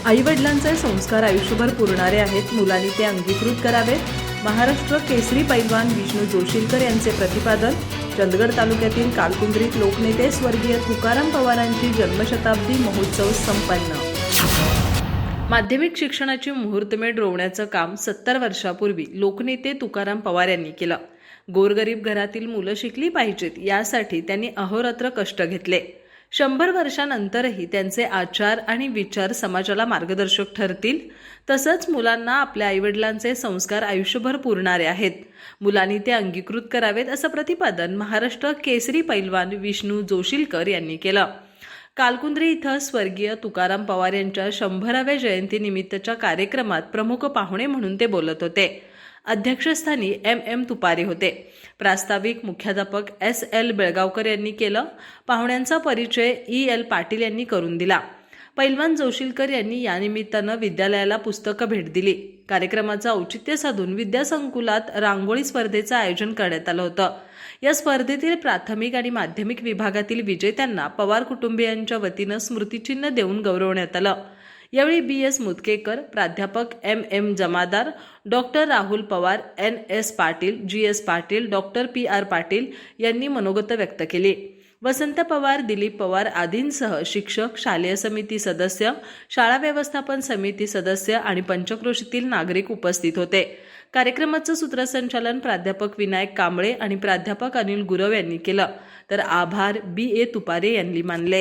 आईवडिलांचे संस्कार आयुष्यभर पुरणारे आहेत, मुलांनी ते अंगीकृत करावेत. महाराष्ट्र केसरी पैलवान विष्णू जोशीलकर यांचे प्रतिपादन. चंदगड तालुक्यातील कालकुंद्रीत लोकनेते स्वर्गीय तुकाराम पवारांची जन्मशताब्दी महोत्सव संपन्न. माध्यमिक शिक्षणाची मुहूर्तमेढ रोवण्याचं काम 70 वर्षापूर्वी लोकनेते तुकाराम पवार यांनी केलं. गोरगरीब घरातील मुलं शिकली पाहिजेत यासाठी त्यांनी अहोरात्र कष्ट घेतले. 100 वर्षांनंतरही त्यांचे आचार आणि विचार समाजाला मार्गदर्शक ठरतील. तसंच मुलांना आपल्या आईवडिलांचे संस्कार आयुष्यभर पुरणारे आहेत, मुलांनी ते अंगीकृत करावेत असं प्रतिपादन महाराष्ट्र केसरी पैलवान विष्णू जोशीलकर यांनी केलं. कालकुंद्री इथं स्वर्गीय तुकाराम पवार यांच्या 100व्या जयंतीनिमित्तच्या कार्यक्रमात प्रमुख पाहुणे म्हणून ते बोलत होते. अध्यक्षस्थानी एम तुपारे होते. प्रास्ताविक मुख्याध्यापक SL बेळगावकर यांनी केलं. पाहुण्यांचा परिचय EL पाटील यांनी करून दिला. पैलवान जोशीलकर यांनी या निमित्तानं विद्यालयाला पुस्तकं भेट दिली. कार्यक्रमाचं औचित्य साधून विद्यासंकुलात रांगोळी स्पर्धेचं आयोजन करण्यात आलं होतं. या स्पर्धेतील प्राथमिक आणि माध्यमिक विभागातील विजेत्यांना पवार कुटुंबियांच्या वतीनं स्मृतिचिन्ह देऊन गौरवण्यात आलं. यावेळी BS मुदकेकर, प्राध्यापक MM Jamadar, doctor Rahul Pawar, NS Patil, GS Patil, doctor PR Patil यांनी मनोगत व्यक्त केली. वसंत पवार, दिलीप पवार आदींसह शिक्षक, शालेय समिती सदस्य, शाळा व्यवस्थापन समिती सदस्य आणि पंचक्रोशीतील नागरिक उपस्थित होते. कार्यक्रमाचं सूत्रसंचालन प्राध्यापक विनायक कांबळे आणि प्राध्यापक अनिल गुरव यांनी केलं, तर आभार BA तुपारे यांनी मानले.